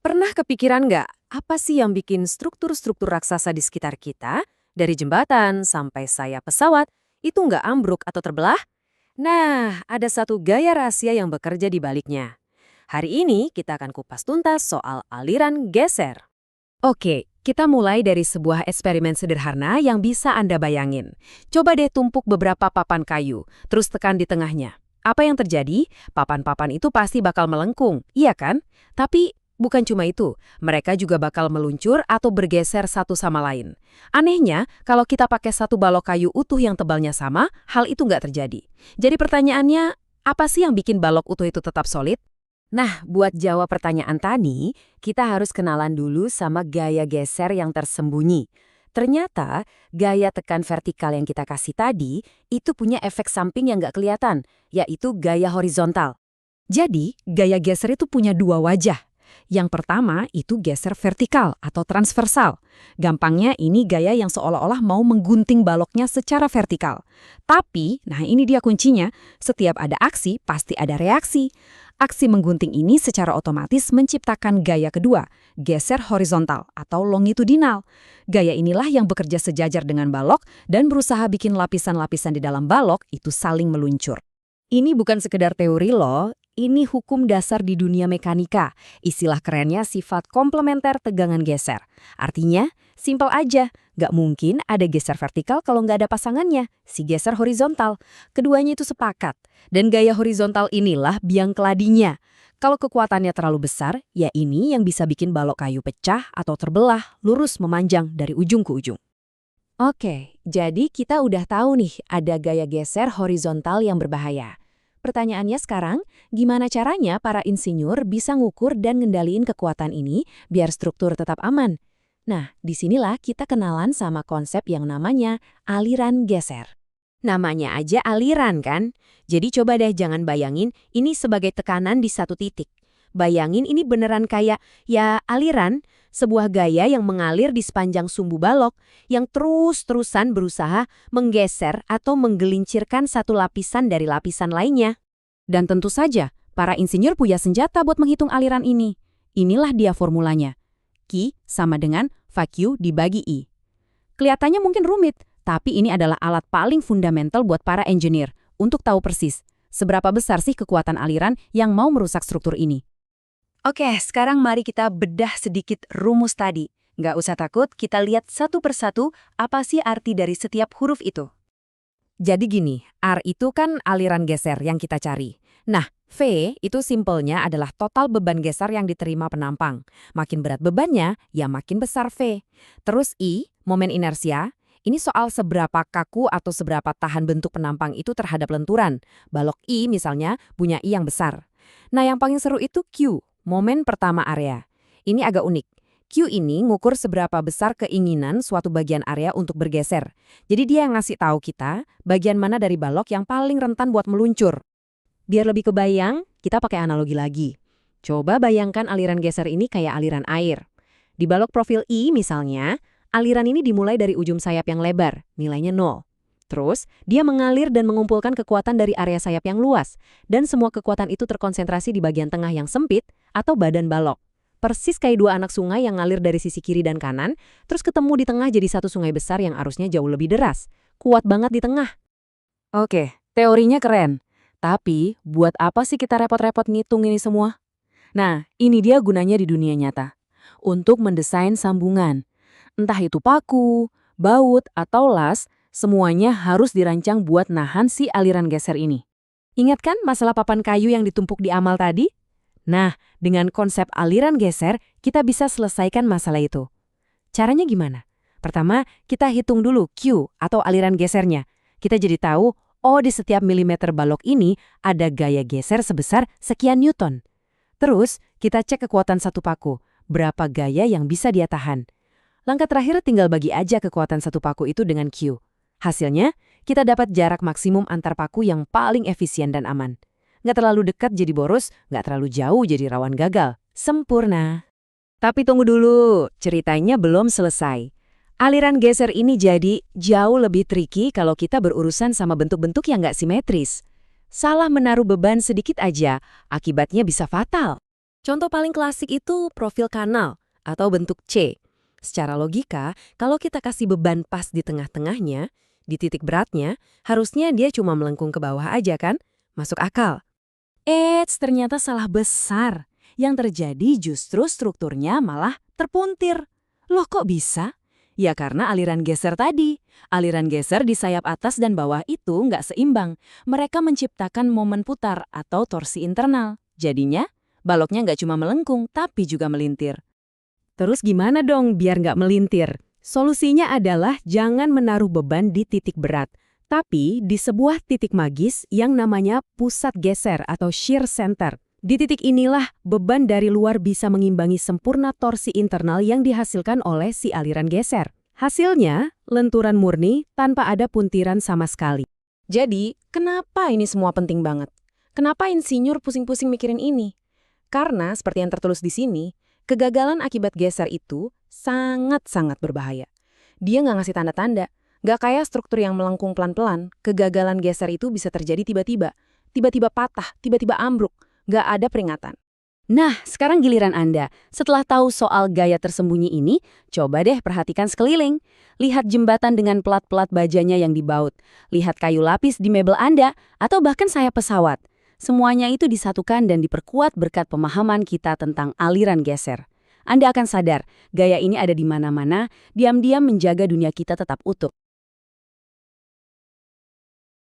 Pernah kepikiran nggak, apa sih yang bikin struktur-struktur raksasa di sekitar kita, dari jembatan sampai sayap pesawat, itu nggak ambruk atau terbelah? Nah, ada satu gaya rahasia yang bekerja di baliknya. Hari ini kita akan kupas tuntas soal aliran geser. Oke, kita mulai dari sebuah eksperimen sederhana yang bisa Anda bayangin. Coba deh tumpuk beberapa papan kayu, terus tekan di tengahnya. Apa yang terjadi? Papan-papan itu pasti bakal melengkung, iya kan? Tapi bukan cuma itu, mereka juga bakal meluncur atau bergeser satu sama lain. Anehnya, kalau kita pakai satu balok kayu utuh yang tebalnya sama, hal itu nggak terjadi. Jadi pertanyaannya, apa sih yang bikin balok utuh itu tetap solid? Nah, buat jawab pertanyaan tadi, kita harus kenalan dulu sama gaya geser yang tersembunyi. Ternyata, gaya tekan vertikal yang kita kasih tadi, itu punya efek samping yang nggak kelihatan, yaitu gaya horizontal. Jadi, gaya geser itu punya dua wajah. Yang pertama itu geser vertikal atau transversal. Gampangnya ini gaya yang seolah-olah mau menggunting baloknya secara vertikal. Tapi, nah ini dia kuncinya, setiap ada aksi pasti ada reaksi. Aksi menggunting ini secara otomatis menciptakan gaya kedua, geser horizontal atau longitudinal. Gaya inilah yang bekerja sejajar dengan balok dan berusaha bikin lapisan-lapisan di dalam balok itu saling meluncur. Ini bukan sekedar teori loh, ini hukum dasar di dunia mekanika. Istilah kerennya sifat komplementer tegangan geser. Artinya, simpel aja, nggak mungkin ada geser vertikal kalau nggak ada pasangannya, si geser horizontal. Keduanya itu sepakat, dan gaya horizontal inilah biang keladinya. Kalau kekuatannya terlalu besar, ya ini yang bisa bikin balok kayu pecah atau terbelah, lurus memanjang dari ujung ke ujung. Oke, jadi kita udah tahu nih ada gaya geser horizontal yang berbahaya. Pertanyaannya sekarang, gimana caranya para insinyur bisa ngukur dan ngendaliin kekuatan ini biar struktur tetap aman? Nah, disinilah kita kenalan sama konsep yang namanya aliran geser. Namanya aja aliran kan? Jadi coba deh jangan bayangin ini sebagai tekanan di satu titik. Bayangin ini beneran kayak, ya aliran, sebuah gaya yang mengalir di sepanjang sumbu balok, yang terus-terusan berusaha menggeser atau menggelincirkan satu lapisan dari lapisan lainnya. Dan tentu saja, para insinyur punya senjata buat menghitung aliran ini. Inilah dia formulanya. Q sama dengan VQ dibagi I. Kelihatannya mungkin rumit, tapi ini adalah alat paling fundamental buat para engineer untuk tahu persis seberapa besar sih kekuatan aliran yang mau merusak struktur ini. Oke, sekarang mari kita bedah sedikit rumus tadi. Nggak usah takut, kita lihat satu persatu apa sih arti dari setiap huruf itu. Jadi gini, R itu kan aliran geser yang kita cari. Nah, V itu simpelnya adalah total beban geser yang diterima penampang. Makin berat bebannya, ya makin besar V. Terus I, momen inersia, ini soal seberapa kaku atau seberapa tahan bentuk penampang itu terhadap lenturan. Balok I misalnya punya I yang besar. Nah, yang paling seru itu Q, momen pertama area. Ini agak unik. Q ini ngukur seberapa besar keinginan suatu bagian area untuk bergeser. Jadi dia yang ngasih tahu kita bagian mana dari balok yang paling rentan buat meluncur. Biar lebih kebayang, kita pakai analogi lagi. Coba bayangkan aliran geser ini kayak aliran air. Di balok profil I misalnya, aliran ini dimulai dari ujung sayap yang lebar, nilainya 0. Terus, dia mengalir dan mengumpulkan kekuatan dari area sayap yang luas, dan semua kekuatan itu terkonsentrasi di bagian tengah yang sempit atau badan balok. Persis kayak dua anak sungai yang ngalir dari sisi kiri dan kanan, terus ketemu di tengah jadi satu sungai besar yang arusnya jauh lebih deras. Kuat banget di tengah. Oke, teorinya keren. Tapi, buat apa sih kita repot-repot ngitung ini semua? Nah, ini dia gunanya di dunia nyata. Untuk mendesain sambungan. Entah itu paku, baut, atau las, semuanya harus dirancang buat nahan si aliran geser ini. Ingat kan masalah papan kayu yang ditumpuk di amal tadi? Nah, dengan konsep aliran geser, kita bisa selesaikan masalah itu. Caranya gimana? Pertama, kita hitung dulu Q atau aliran gesernya. Kita jadi tahu, oh di setiap milimeter balok ini ada gaya geser sebesar sekian Newton. Terus, kita cek kekuatan satu paku, berapa gaya yang bisa dia tahan. Langkah terakhir tinggal bagi aja kekuatan satu paku itu dengan Q. Hasilnya, kita dapat jarak maksimum antar paku yang paling efisien dan aman. Nggak terlalu dekat jadi boros, nggak terlalu jauh jadi rawan gagal. Sempurna. Tapi tunggu dulu, ceritanya belum selesai. Aliran geser ini jadi jauh lebih tricky kalau kita berurusan sama bentuk-bentuk yang nggak simetris. Salah menaruh beban sedikit aja, akibatnya bisa fatal. Contoh paling klasik itu profil kanal atau bentuk C. Secara logika, kalau kita kasih beban pas di tengah-tengahnya, di titik beratnya, harusnya dia cuma melengkung ke bawah aja kan? Masuk akal. Ternyata salah besar. Yang terjadi justru strukturnya malah terpuntir. Loh kok bisa? Ya karena aliran geser tadi. Aliran geser di sayap atas dan bawah itu nggak seimbang. Mereka menciptakan momen putar atau torsi internal. Jadinya, baloknya nggak cuma melengkung, tapi juga melintir. Terus gimana dong biar nggak melintir? Solusinya adalah jangan menaruh beban di titik berat, tapi di sebuah titik magis yang namanya pusat geser atau shear center. Di titik inilah beban dari luar bisa mengimbangi sempurna torsi internal yang dihasilkan oleh si aliran geser. Hasilnya, lenturan murni tanpa ada puntiran sama sekali. Jadi, kenapa ini semua penting banget? Kenapa insinyur pusing-pusing mikirin ini? Karena, seperti yang tertulis di sini, kegagalan akibat geser itu sangat-sangat berbahaya. Dia nggak ngasih tanda-tanda. Nggak kayak struktur yang melengkung pelan-pelan, kegagalan geser itu bisa terjadi tiba-tiba. Tiba-tiba patah, tiba-tiba ambruk. Nggak ada peringatan. Nah, sekarang giliran Anda. Setelah tahu soal gaya tersembunyi ini, coba deh perhatikan sekeliling. Lihat jembatan dengan pelat-pelat bajanya yang dibaut. Lihat kayu lapis di mebel Anda, atau bahkan sayap pesawat. Semuanya itu disatukan dan diperkuat berkat pemahaman kita tentang aliran geser. Anda akan sadar, gaya ini ada di mana-mana, diam-diam menjaga dunia kita tetap utuh.